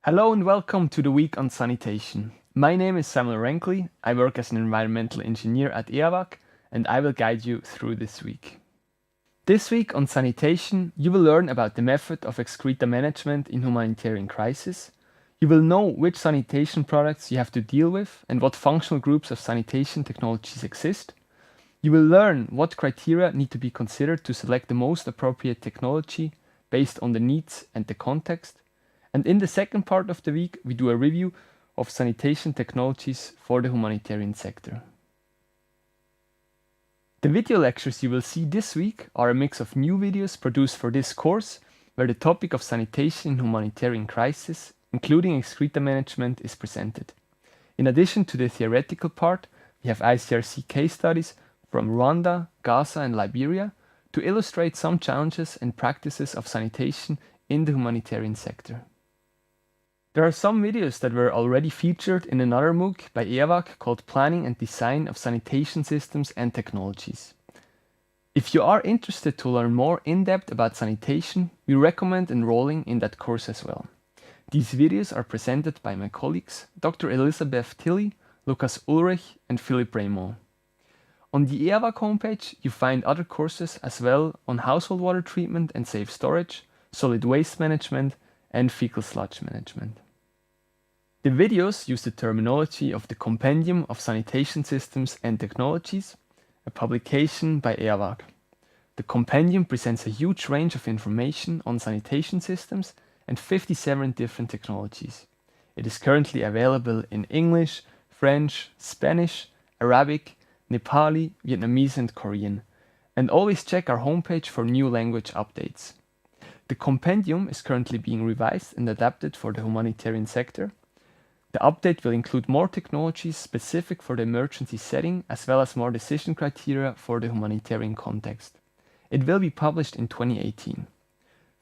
Hello and welcome to the week on sanitation. My name is Samuel Renkley. I work as an environmental engineer at EAVAC and I will guide you through this week. This week on sanitation, you will learn about the method of excreta management in humanitarian crisis. You will know which sanitation products you have to deal with and what functional groups of sanitation technologies exist. You will learn what criteria need to be considered to select the most appropriate technology based on the needs and the context. And in the second part of the week, we do a review of sanitation technologies for the humanitarian sector. The video lectures you will see this week are a mix of new videos produced for this course, where the topic of sanitation in humanitarian crisis, including excreta management, is presented. In addition to the theoretical part, we have ICRC case studies from Rwanda, Gaza and Liberia to illustrate some challenges and practices of sanitation in the humanitarian sector. There are some videos that were already featured in another MOOC by EAVAC called Planning and Design of Sanitation Systems and Technologies. If you are interested to learn more in depth about sanitation, we recommend enrolling in that course as well. These videos are presented by my colleagues Dr. Elisabeth Tilly, Lukas Ulrich and Philipp Raymond. On the EAVAC homepage, you find other courses as well on household water treatment and safe storage, solid waste management, and fecal sludge management. The videos use the terminology of the Compendium of Sanitation Systems and Technologies, a publication by EAVAC. The compendium presents a huge range of information on sanitation systems and 57 different technologies. It is currently available in English, French, Spanish, Arabic, Nepali, Vietnamese and Korean, and always check our homepage for new language updates. The compendium is currently being revised and adapted for the humanitarian sector. The update will include more technologies specific for the emergency setting as well as more decision criteria for the humanitarian context. It will be published in 2018.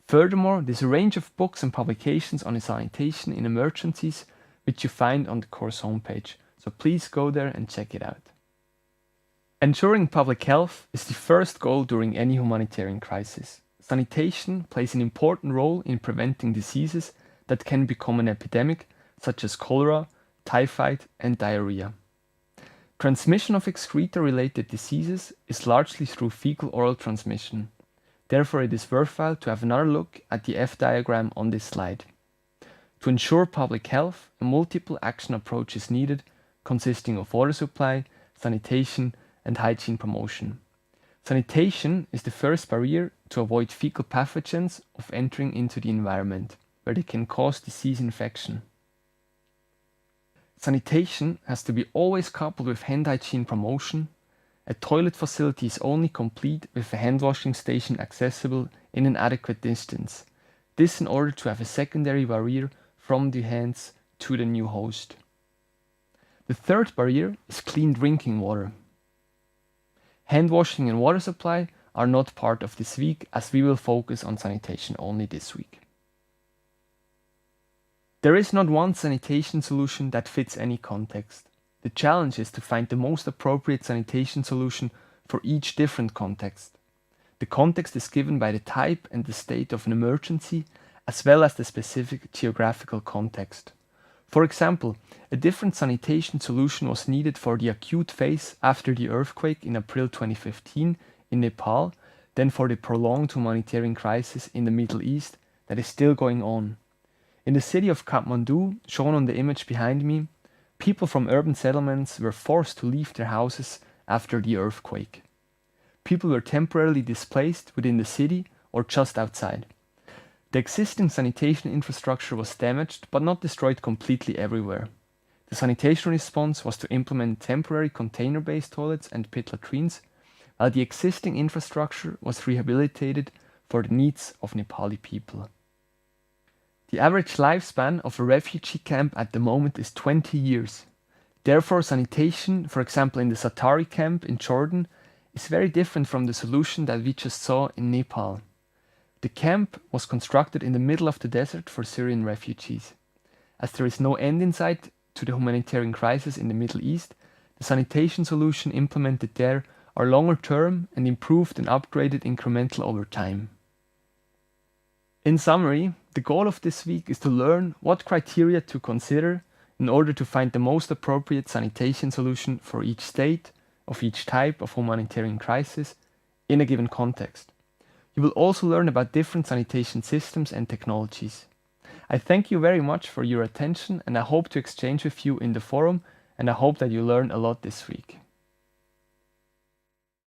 Furthermore, there's a range of books and publications on sanitation in emergencies which you find on the course homepage, so please go there and check it out. Ensuring public health is the first goal during any humanitarian crisis. Sanitation plays an important role in preventing diseases that can become an epidemic, such as cholera, typhoid, and diarrhea. Transmission of excreta-related diseases is largely through fecal-oral transmission. Therefore, it is worthwhile to have another look at the F diagram on this slide. To ensure public health, a multiple action approach is needed, consisting of water supply, sanitation, and hygiene promotion. Sanitation is the first barrier to avoid fecal pathogens of entering into the environment, where they can cause disease infection. Sanitation has to be always coupled with hand hygiene promotion. A toilet facility is only complete with a hand washing station accessible in an adequate distance. This in order to have a secondary barrier from the hands to the new host. The third barrier is clean drinking water. Hand washing and water supply are not part of this week, as we will focus on sanitation only this week. There is not one sanitation solution that fits any context. The challenge is to find the most appropriate sanitation solution for each different context. The context is given by the type and the state of an emergency, as well as the specific geographical context. For example, a different sanitation solution was needed for the acute phase after the earthquake in April 2015 in Nepal than for the prolonged humanitarian crisis in the Middle East that is still going on. In the city of Kathmandu, shown on the image behind me, people from urban settlements were forced to leave their houses after the earthquake. People were temporarily displaced within the city or just outside. The existing sanitation infrastructure was damaged but not destroyed completely everywhere. The sanitation response was to implement temporary container-based toilets and pit latrines, while the existing infrastructure was rehabilitated for the needs of Nepali people. The average lifespan of a refugee camp at the moment is 20 years. Therefore, sanitation, for example in the Satari camp in Jordan, is very different from the solution that we just saw in Nepal. The camp was constructed in the middle of the desert for Syrian refugees. As there is no end in sight to the humanitarian crisis in the Middle East, the sanitation solution implemented there are longer term and improved and upgraded incremental over time. In summary, the goal of this week is to learn what criteria to consider in order to find the most appropriate sanitation solution for each state of each type of humanitarian crisis in a given context. You will also learn about different sanitation systems and technologies. I thank you very much for your attention, and I hope to exchange with you in the forum, and I hope that you learn a lot this week.